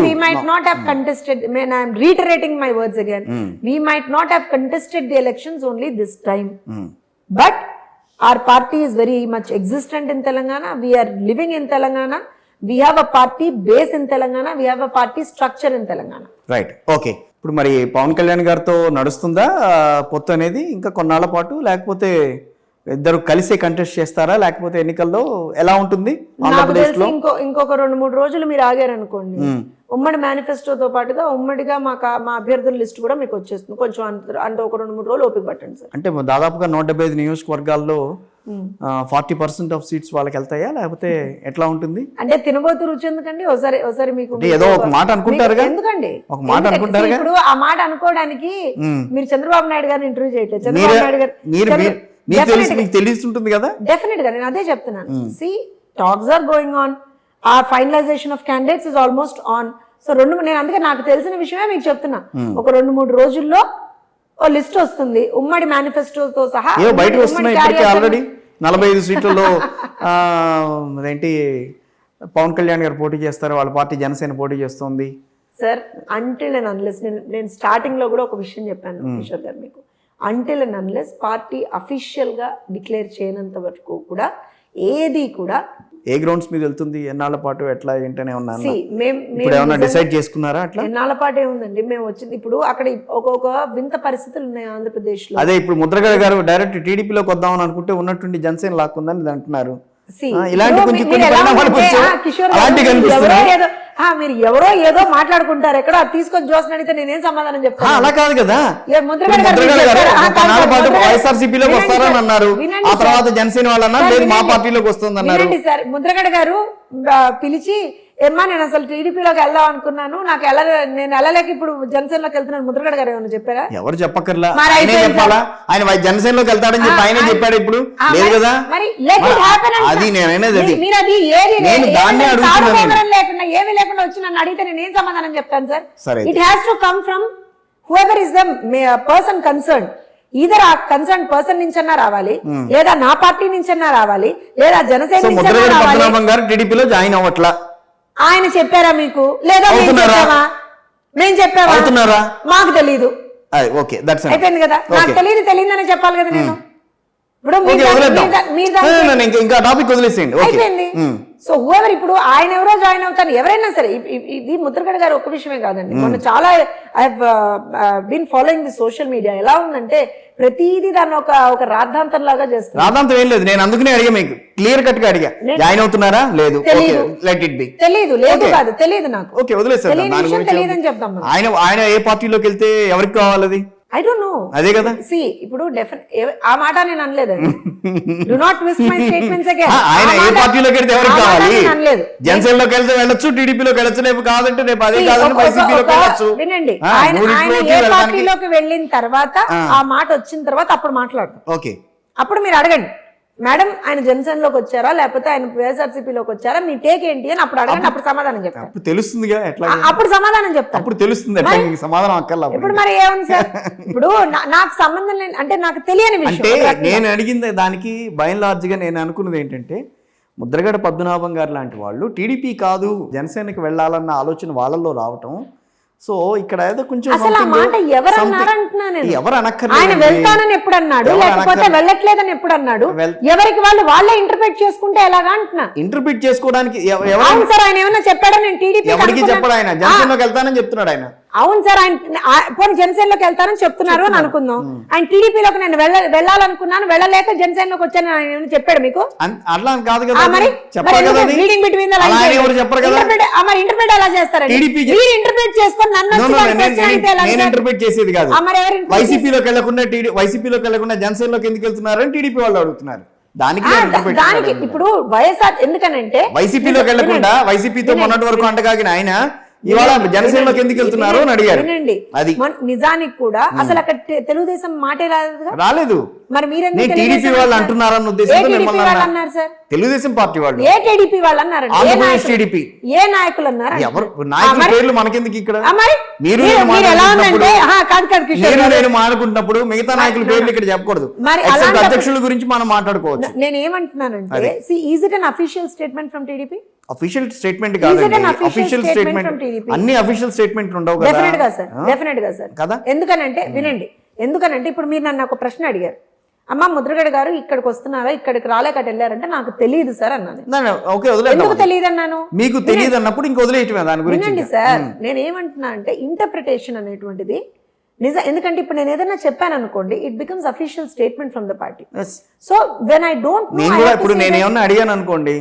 we might not have contested, I am reiterating my words again, we might not have contested the elections only this time, but our party is very much existent in Telangana, we are living in Telangana, we have a party base in Telangana, we have a party structure in Telangana. Right, okay. ఇప్పుడు మరి పవన్ కళ్యాణ్ గారితో నడుస్తుందా పొత్తు అనేది ఇంకా కొన్నాళ్ల పాటు, లేకపోతే ఇద్దరు కలిసే కంటెస్ట్ చేస్తారా, లేకపోతే ఎన్నికల్లో ఎలా ఉంటుంది నాకు తెలిసి ఇంకొక 2-3 రోజులు మీరు ఆగారనుకోండి, ఉమ్మడి మేనిఫెస్టోతో పాటుగా ఉమ్మడిగా మా అభ్యర్థుల లిస్ట్ కూడా మీకు వచ్చేస్తుంది. కొంచెం అంటే ఒక 2-3 రోజులు ఓపిక పట్టండి సార్. అంటే దాదాపుగా 175 నియోజకవర్గాల్లో 40% ఆఫ్ సీట్స్ వాళ్ళకి వెళ్తాయా, లేకపోతే ఎట్లా ఉంటుంది? అంటే తినబోతు రుచి ఎందుకండి, ఒకసారి మీకు ఏదో ఒక మాట అనుకుంటారుగా, ఎందుకండి ఒక మాట అనుకుంటారుగా. ఇప్పుడు ఆ మాట అనుకోవడానికి మీరు చంద్రబాబు నాయుడు గారిని ఇంటర్వ్యూ చేయట్లేదు. చంద్రబాబు నాయుడు గారు మీకు తెలుస్తుంది కదా. డెఫినెట్ గా నేను అదే చెప్తున్నాను. See talks are going on, a finalization of candidates is almost on. So నేను అందుకే నాకు తెలిసిన విషయమే మీకు చెప్తున్నా. ఒక 2-3 రోజుల్లో ఓ లిస్ట్ వస్తుంది ఉమ్మడి మేనిఫెస్టోతో సహా. బయట వస్తున్నాయి ఇప్పటికే ఆల్రెడీ 45 సీట్లలో ఏంటి పవన్ కళ్యాణ్ గారు పోటీ చేస్తారు, వాళ్ళ పార్టీ జనసేన పోటీ చేస్తుంది. సార్ అంటిల్ అండ్ అన్లెస్ నేను స్టార్టింగ్ లో కూడా ఒక విషయం చెప్పాను కిషోర్ గారు మీకు, until and unless party official గా డిక్లేర్ చేయనంత వరకు కూడా ఏది కూడా ఏ గ్రౌండ్స్ మీద వెళ్తుంది, ఎన్నాళ్ళ పాటు, ఎట్లా ఏంటనే ఉన్నాను. ఇప్పుడు ఏమన్నా డిసైడ్ చేసుకున్నారా? అట్లా ఎన్నాళ్ళ పాటు ఏముందండి, మేము వచ్చింది ఇప్పుడు అక్కడ ఒక్కొక్క వింత పరిస్థితులు ఉన్నాయి ఆంధ్రప్రదేశ్ లో. అదే ఇప్పుడు ముద్రగడ గారు డైరెక్ట్ టీడీపీలోకి వద్దామని అనుకుంటే ఉన్నట్టుండి జనసేన లాక్కుందని అంటున్నారు. ఇలాంటి మీరు ఎవరో ఏదో మాట్లాడుకుంటారు ఎక్కడ తీసుకొని జోస్ని అడిగితే నేనేం సమాధానం చెప్తాను? అలా కాదు కదా, వైఎస్ఆర్సీపీలోకి వస్తారని అన్నారు, ఆ తర్వాత జనసేన వాళ్ళు అన్నారు లేదు మా పార్టీలోకి వస్తుంది అన్నారు. సార్ ముద్రగడ గారు పిలిచి ఏమ్మా నేను అసలు టీడీపీలోకి వెళ్దాం అనుకున్నాను, నేను వెళ్ళలేక ఇప్పుడు జనసేనలోకి వెళ్తున్నాను, ముద్రగడ గారు ఏమన్నా చెప్పారా? ఎవరు చెప్పక్కర్లా, ఆయనే చెప్పాలా. ఆయన జనసేనలోకి వెళ్తాడని చెప్పి ఆయనే చెప్పాడు. ఇప్పుడు లేదు కదా, అది నేననేది అది. నేను దాన్ని అడుగుతున్నాను. లేకుండా ఏమీ లేకుండా వచ్చి నన్ను అడిగితే నేను ఏం సమాధానం చెప్తాను sir? It has to come from whoever is the person concern. Either ఆ కన్సర్న్ పర్సన్ నుంచన్నా రావాలి, లేదా నా పార్టీ నుంచన్నా రావాలి, లేదా జనసేన నుంచి రావాలి. టీడీపీలో జాయిన్ అవ్వట్లా ఆయన చెప్పారా మీకు, లేదా మేము చెప్పామా? మాకు తెలీదు. అయిపోయింది కదా, నాకు తెలియదని చెప్పాలి కదా. నేను ఇంకా టాపిక్ వదిలేసేయండి, అయిపోయింది. సో హూఎవర్ ఇప్పుడు ఆయన ఎవరో జాయిన్ అవుతారు, ఎవరైనా సరే. ఇది ముద్రగడ గారు ఒక్క విషయమే కాదండి, మొన్న చాలా I have been following the social media. ఎలా ఉందంటే ప్రతిదీ దాన్ని ఒక రాద్ధాంతం లాగా చేస్తారు. రాద్ధాంతం ఏం లేదు, నేను అందుకనే అడిగా, మీకు క్లియర్ కట్ గా అడిగా, జాయిన్ అవుతున్నారా? లేదు. తెలీదు కాదు, తెలియదు నాకు. ఓకే, వదిలేసారు. తెలియదని చెప్తాం. ఆయన ఏ పార్టీలోకి వెళ్తే ఎవరికి కావాలి అది? I don't know. అదే కదా. See, ఇప్పుడు ఆ మాట నేను అనలేదు. Do not twist my statements again. ఆయన ఏ పార్టీలోకి వెళ్తే ఎవరికి కావాలి? జనసేనలోకి వెళ్తే వెళ్ళొచ్చు, టీడీపీలోకి వెళ్ళొచ్చు, రేపు కాదంటే రేపు అదే కాదని వైసీపీలోకి వెళ్ళొచ్చు. వినండి, ఆయన ఏ పార్టీలోకి వెళ్ళిన తర్వాత ఆ మాట వచ్చిన తర్వాత అప్పుడు మాట్లాడతాం. ఓకే, అప్పుడు మీరు అడగండి, మేడం ఆయన జనసేనలోకి వచ్చారా లేకపోతే ఆయన వైఎస్ఆర్సీపీలోకి వచ్చారా, మీ టేక్ ఏంటి అని అప్పుడు అడగండి. అప్పుడు సమాధానం చెప్తాను. అప్పుడు తెలుస్తుందిగా ఎట్లా, అప్పుడు సమాధానం చెప్తాను. అప్పుడు తెలుస్తుంది ఎట్లా, సమాధానం అక్కర్లా. ఇప్పుడు మరి ఏముంది సార్, ఇప్పుడు నాకు సంబంధం లేదు అంటే నాకు తెలియని విషయం. అంటే నేను అడిగింది దానికి బై అండ్ లార్జ్ గా నేను అనుకున్నది ఏంటంటే, ముద్రగడ పద్మనాభం గారు లాంటి వాళ్ళు టీడీపీ కాదు జనసేనకి వెళ్ళాలన్న ఆలోచన వాళ్ళల్లో రావటం. సో ఇక్కడ ఏదో కొంచెం అసలు ఆ మాట ఎవరు ఎవరు అనక్కర్లేదు. ఆయన వెళ్తానని ఎప్పుడు అన్నాడు, లేకపోతే వెళ్ళట్లేదని ఎప్పుడు అన్నాడు? ఎవరికి వాళ్ళే ఇంటర్ప్రిట్ చేసుకుంటే ఎలాగా అంటున్నా. ఇంటర్ప్రిట్ చేసుకోవడానికి అవును సార్, ఆయన ఏమన్నా చెప్పాడా? నేను టీడీపీ ఎవరికి చెప్పాడు, ఆయన జనసేనలోకి వెళ్తానని చెప్తున్నాడు ఆయన. అవును సార్, ఆయన జనసేనలోకి వెళ్తానని చెప్తున్నారు అని అనుకుందాం. ఆయన టీడీపీలోకి నేను వెళ్ళాలనుకున్నాను, వెళ్ళలేక జనసేనలోకి వచ్చాను ఆయన చెప్పాడు మీకు? అట్లా కాదు కదా, మరి రీడింగ్ బిట్వీన్ ద లైన్స్ మరి ఇంటర్ప్రిట్ ఎలా చేస్తారండి? మీరు ఇంటర్ప్రిట్ చేసుకొని నేను ఇంటర్ప్రిట్ చేసేది కాదు. వైసీపీలోకి వెళ్లకుండా జనసేనలోకి ఎందుకు వెళ్తున్నారని టీడీపీ వాళ్ళు అడుగుతున్నారు. దానికి ఇప్పుడు వైఎస్ఆర్ ఎందుకనంటే వైసీపీలోకి వెళ్లకుండా వైసీపీతో మొన్నటి వరకు అంటగాగిన ఆయన ఇవాళ జనసేనలోకి ఎందుకు వెళ్తున్నారు అని అడిగారు. అది నిజానికి కూడా అసలు అక్కడ తెలుగుదేశం మాటే రాలేదు. మరి మీరెందుకు నేను టీడీపీ తెలుగుదేశం వాళ్ళు అన్నారు? అంటున్నారన్న ఏ ఉద్దేశంతో టీడీపీ మిమ్మల్ని వాళ్ళు అన్నా. అన్నారు సార్? తెలుగుదేశం పార్టీ వాళ్ళు, ఏ టీడీపీ వాళ్ళు అన్నారండి? ఆంధ్రప్రదేశ్ టీడీపీ ఏ నాయకులు అన్నారు? ఎవరు నాయకుల పేర్లు మనకెందుకు ఇక్కడ? మరి మీరు మీరు ఎలా ఉందంటే కాదు కాదు కిషోర్ నేను గారు. నేను మానుకుంటున్నప్పుడు మిగతా నాయకుల పేర్లు ఇక్కడ చెప్పకూడదు. మరి Except అలాంటప్పుడు- అధ్యక్షుల గురించి మనం మాట్లాడుకోవచ్చు. నేను ఏమంటున్నానంటే is it an official statement from TDP? Official statement Is it కాదండి. an official official statement statement from TDP? అన్ని అఫీషియల్ స్టేట్మెంట్ ఉండవు డెఫినెట్ గా కదా. సార్, డెఫినెట్ గా సార్. కదా? ఎందుకనంటే వినండి, ఎందుకనంటే ఇప్పుడు మీరు నన్ను ఒక ప్రశ్న అడిగారు, అమ్మ ముద్రగడ గారు ఇక్కడికి వస్తున్నారా, ఇక్కడికి రాలేక వెళ్ళారంటే నాకు తెలియదు సార్ అన్నాను. ఓకే వదిలేద్దాం. ఎందుకు తెలియదు అన్నాను? మీకు తెలియదు అన్నప్పుడు ఇంక వదిలేయటమే దాని గురించి. వినండి సార్, నేను ఏమంటున్నా అంటే ఇంటర్ప్రిటేషన్ అనేటువంటిది నిజం. ఎందుకంటే ఇప్పుడు నేను ఏదైనా చెప్పాను అనుకోండి, it becomes official statement from the party. Yes. So when I don't నేను కూడా ఇప్పుడు నేను ఏమన్నా అడిగాను అనుకోండి,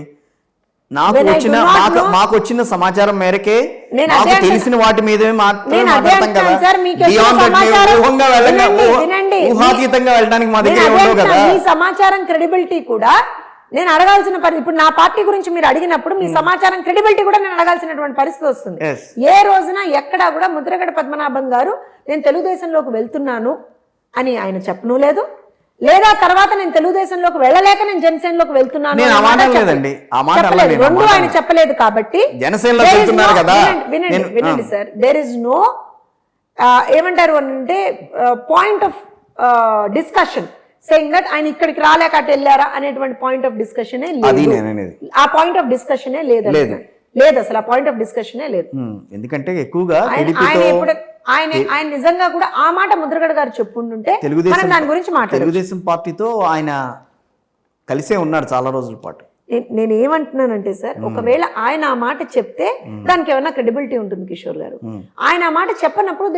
నాకు When I వచ్చిన do not know- మాకు వచ్చిన సమాచారం మేరకే నేను నాకు అదే తెలిసిన వాటి మీదే నేను అదే మాట్లాడతాం కదా. అంటున్నాను సార్, మీకు వచ్చిన Beyond that మేము సమాచారం- ఊహంగా వెళ్ళగా వినండి. ఊహాతీతంగా వెళ్ళడానికి మా నేను దగ్గర అదే ఉండవు కదా. అంటున్నా, మీ సమాచారం క్రెడిబిలిటీ కూడా నేను అడగాల్సిన ఇప్పుడు నా పార్టీ గురించి మీరు అడిగినప్పుడు మీ సమాచారం క్రెడిబిలిటీ కూడా నేను అడగాల్సినటువంటి పరిస్థితి వస్తుంది. Yes. ఏ రోజున ఎక్కడా కూడా ముద్రగడ పద్మనాభం గారు నేను తెలుగుదేశంలోకి వెళ్తున్నాను అని ఆయన చెప్పను లేదు, లేదా తర్వాత నేను తెలుగుదేశంలోకి వెళ్ళలేక నేను జనసేనలోకి వెళ్తున్నాను నేను అనే ఆ మాట మాట లేదండి. ఆ మాట చెప్పలేదు. అనలేదు. రెండు ఆయన చెప్పలేదు కాబట్టి జనసేనలో there is వెళ్తున్నారు no- కదా. వినండి వినండి సార్, దేర్ ఇస్ నో ఏమంటారు అంటే point of discussion saying that ఆయన ఇక్కడికి రాలేక అటు వెళ్ళారా అనేటువంటి పాయింట్ ఆఫ్ డిస్కషనే అది లేదు. నేను అనేది. ఆ పాయింట్ ఆఫ్ డిస్కషనే లేదు లేదు. లేదు అసలు ఆ పాయింట్ ఆఫ్ డిస్కషనే లేదు. ఎందుకంటే ఎక్కువగా ఆయన టీడీపీతో ఇప్పుడు ఆయన నిజంగా కూడా ఆ మాట ముద్రగడ గారు చెప్పుంటుంటే మనం దాని గురించి మాట్లాడాలి. తెలుగుదేశం పార్టీతో ఆయన కలిసే ఉన్నారు చాలా రోజుల పాటు. నేను ఏమంటున్నానంటే సార్, ఒకవేళ ఆయన ఆ మాట చెప్తే దానికి ఏమైనా క్రెడిబిలిటీ ఉంటుంది కిషోర్ గారు. ఆయన ఆ మాట చెప్పనప్పుడు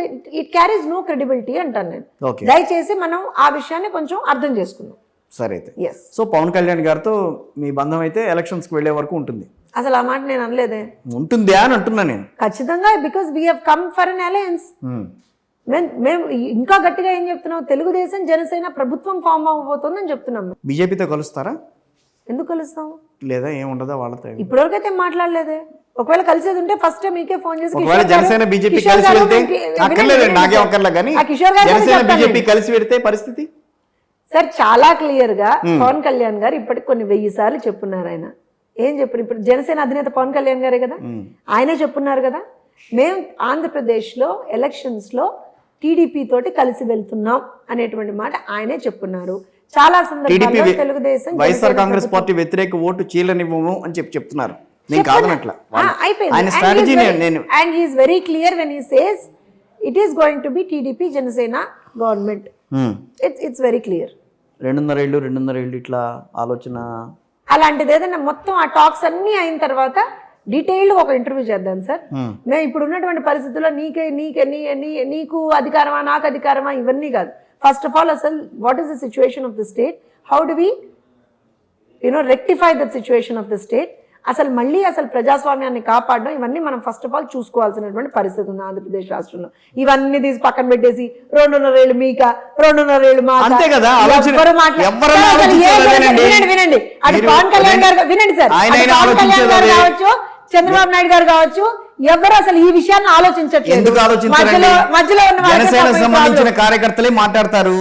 ఇట్ క్యారీస్ నో క్రెడిబిలిటీ అంటాను నేను. ఓకే, దయచేసి మనం ఆ విషయాన్ని కొంచెం అర్థం చేసుకుందాం. సరే అయితే. ఎస్, సో పవన్ కళ్యాణ్ గారితో మీ బంధం అయితే ఎలక్షన్స్కి వెళ్ళే వరకు ఉంటుంది. అసలు ఆ మాట నేను అనలేదే. ఉంటుంది అని అంటున్నా నేను. ఖచ్చితంగా because we have come for an alliance. మేము ఇంకా గట్టిగా ఏం చెప్తున్నాం, తెలుగుదేశం జనసేన ప్రభుత్వం ఫామ్ అవ్వబోతుందని చెప్తున్నాం. బీజేపీతో కలుస్తారా? ఎందుకు కలుస్తాం? లేదా ఏముండదా వాళ్ళతో? ఇప్పటివరకు అయితే మాట్లాడలేదే. ఒకవేళ కలిసేది ఉంటే ఫస్ట్ మీకే ఫోన్ చేసి ఒకవేళ కిషోర్ గారు- జనసేన బీజేపీ కిషోర్ కలిసి గారు వెళ్తే వినండి, అక్కర్లేదండి, నాకే సార్. అక్కర్లే కానీ ఆ కిషోర్ గారు జనసేన చెప్తాను బీజేపీ నేను. కలిసి పెడితే పరిస్థితి సార్ చాలా క్లియర్ గా పవన్ కళ్యాణ్ గారు ఇప్పటికి కొన్ని 1000 సార్లు చెప్పున్నారు. ఆయన ఏం చెప్పారు? ఇప్పుడు జనసేన అధినేత పవన్ కళ్యాణ్ గారే కదా, ఆయనే చెప్పున్నారు కదా, మేము ఆంధ్రప్రదేశ్లో ఎలక్షన్స్లో టీడీపీ తోటి కలిసి వెళ్తున్నాం అనేటువంటి మాట ఆయనే చెప్పున్నారు. చాలా టీడీపీ సందర్భాల్లో తెలుగుదేశం వైఎస్ఆర్ కాంగ్రెస్ పార్టీ వ్యతిరేక ఓటు చీలనివ్వము అని చెప్తున్నారు. నేను కాదనట్లా. ఆయన స్ట్రాటజీ నేను and he is very clear when he says it is going to be TDP Janasena government. It's very clear. 2.5 ఏళ్ళు ఇట్లా ఆలోచన. అలాంటిది ఏదైనా మొత్తం ఆ టాక్స్ అన్నీ అయిన తర్వాత డీటెయిల్డ్ ఒక ఇంటర్వ్యూ చేద్దాం సార్. మేము ఇప్పుడు ఉన్నటువంటి పరిస్థితుల్లో నీకు అధికారమా నాకు అధికారమా ఇవన్నీ కాదు. ఫస్ట్ ఆఫ్ ఆల్ అసలు what is the situation of the state, how do we rectify the situation of the state, అసలు మళ్ళీ అసలు ప్రజాస్వామ్యాన్ని కాపాడడం, ఇవన్నీ మనం ఫస్ట్ ఆఫ్ ఆల్ చూసుకోవాల్సినటువంటి పరిస్థితి ఉంది ఆంధ్రప్రదేశ్ రాష్ట్రంలో. ఇవన్నీ తీసి పక్కన పెట్టేసి 2.5 ఏళ్ళు మీక 2.5 ఏళ్ళు మాక అంతే కదా. వినండి, అది పవన్ కళ్యాణ్ గారు వినండి సార్, పవన్ కళ్యాణ్ గారు కావచ్చు, చంద్రబాబు నాయుడు గారు కావచ్చు, ఎవరు అసలు ఈ విషయాన్ని ఆలోచించట్లేదు. ఎందుకు ఆలోచించారండి? మధ్యలో ఉన్న జనసేన సంబంధించిన కార్యకర్తలే మాట్లాడతారు,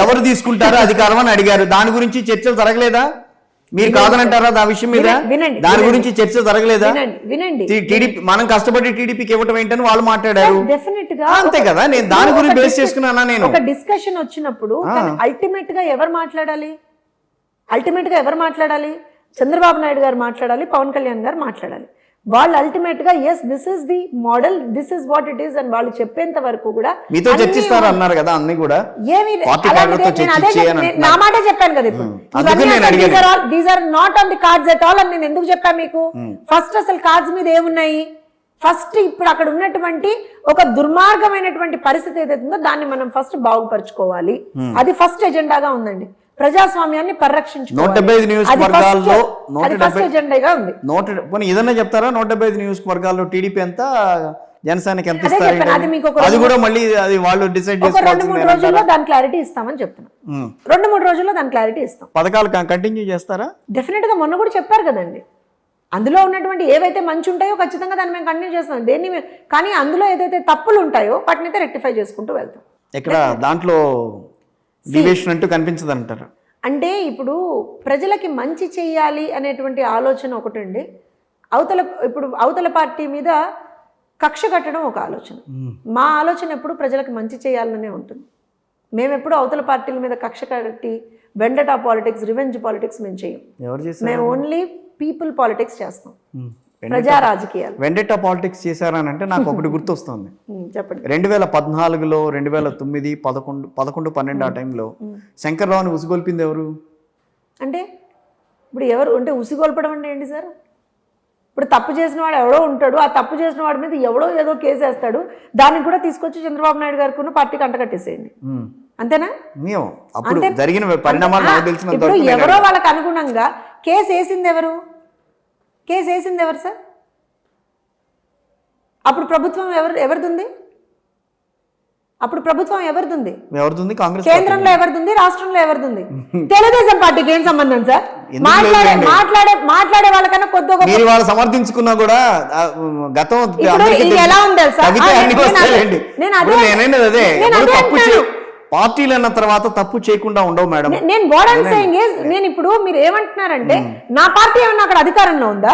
ఎవరు తీసుకుంటారో అధికారం అని అడిగారు. దాని గురించి చర్చలు జరగలేదా? మీరు కాదనంటారా ఆ విషయం మీద? దాని గురించి చర్చ జరగలేదా? వినండి, టీడీపీ మనం కష్టపడి టీడీపీకి ఇవ్వటం ఏంటని వాళ్ళు మాట్లాడారు. డెఫినెట్ గా అంతే కదా. నేను దాని గురించి బేస్ చేసుకున్నానా? నేను ఒక డిస్కషన్ వచ్చినప్పుడు అల్టిమేట్ గా ఎవరు మాట్లాడాలి? చంద్రబాబు నాయుడు గారు మాట్లాడాలి, పవన్ కళ్యాణ్ గారు మాట్లాడాలి. వాళ్ళు అల్టిమేట్ గా yes this is the model, this is what it is అని వాళ్ళు చెప్పేంత వరకు కూడా మీతో చర్చిస్తారు అన్నారు కదా. అన్ని కూడా ఏమి నా మాట చెప్పాను కదా. ఇప్పుడు these are not on the cards at all అని నేను ఎందుకు చెప్పాను మీకు? ఫస్ట్ అసలు కార్డ్స్ మీద ఏమున్నాయి? ఫస్ట్ ఇప్పుడు అక్కడ ఉన్నటువంటి ఒక దుర్మార్గమైనటువంటి పరిస్థితి ఏదైతే ఉందో దాన్ని మనం ఫస్ట్ బాగుపరచుకోవాలి. అది ఫస్ట్ ఎజెండాగా ఉందండి. ప్రజాస్వామ్యాన్ని పరిరక్షించుకోవాలి. 175 నియోజకవర్గాల్లో ఏదన్నా చెప్తారా? 175 నియోజకవర్గాల్లో టీడీపీ ఎంత, జనసేనకి ఎంత ఇస్తారు? అది కూడా మళ్ళీ అది వాళ్ళు డిసైడ్ చేసుకోవాలి. 2-3 రోజుల్లో దాని క్లారిటీ ఇస్తామని చెప్తున్నాం. 2-3 రోజుల్లో దాని క్లారిటీ ఇస్తాం. పథకాలు కంటిన్యూ చేస్తారా? డెఫినెట్ గా మొన్న కూడా చెప్పారు కదండి, అందులో ఉన్నటువంటి ఏవైతే మంచి ఉంటాయో ఖచ్చితంగా దాన్ని మేము కంటిన్యూ చేస్తాం. కానీ అందులో ఏదైతే తప్పులు ఉంటాయో వాటిని అయితే రెక్టిఫై చేసుకుంటూ వెళ్తాం. ఇక్కడ దాంట్లో డివియేషన్ అంటూ కనిపించదు అంటారు. అంటే ఇప్పుడు ప్రజలకి మంచి చేయాలి అనేటువంటి ఆలోచన ఒకటండి, అవతల పార్టీ మీద కక్ష కట్టడం ఒక ఆలోచన. మా ఆలోచన ఎప్పుడు ప్రజలకు మంచి చేయాలనే ఉంటుంది. మేము ఎప్పుడు అవతల పార్టీల మీద కక్ష కట్టి వెండటా పాలిటిక్స్, రివెంజ్ పాలిటిక్స్ మేము చేయం. ఎవరు చేశారు? మేము ఓన్లీ పీపుల్ పాలిటిక్స్ చేస్తాం, ప్రజా రాజకీయాలు. వెండెటా పాలిటిక్స్ చేశారని అంటే నాకు ఒకటి గుర్తొస్తుంది. చెప్పండి. 2014లో 2009, 11, 12 ఆ టైంలో శంకర్రావుని ఉసిగొల్పింది ఎవరు? అంటే ఇప్పుడు ఎవరు అంటే ఉసిగొల్పడం అంటే ఏంటి సార్? ఇప్పుడు తప్పు చేసిన వాడు ఎవడో ఉంటాడు, ఆ తప్పు చేసిన వాడి మీద ఎవడో ఏదో కేసు వేస్తాడు, దానికి కూడా తీసుకొచ్చి చంద్రబాబు నాయుడు గారికి పార్టీకి అంటకట్టేసేయండి, అంతేనా? అప్పుడు జరిగిన పరిణామాలు నాకు తెలిసినంత ఇప్పుడు వరకు ఎవరో వాళ్ళకి అనుగుణంగా కేసు వేసింది ఎవరు? సార్? అప్పుడు ప్రభుత్వం ఎవరిది? అప్పుడు ప్రభుత్వం ఎవరిది? కాంగ్రెస్ కేంద్రంలో ఎవరిది? రాష్ట్రంలో ఎవరిది? తెలుగుదేశం పార్టీకి ఏం సంబంధం సార్? మాట్లాడే వాళ్ళకన్నా కొద్దిగా మీరు వాళ్ళు సమర్థించుకున్నా కూడా గతం ఎలా ఉంది పార్టీలు అన్న తర్వాత తప్పు చేయకుండా ఉండవు మేడం. నేను ఇప్పుడు మీరు ఏమంటున్నారంటే నా పార్టీ ఏమన్నా అక్కడ అధికారంలో ఉందా?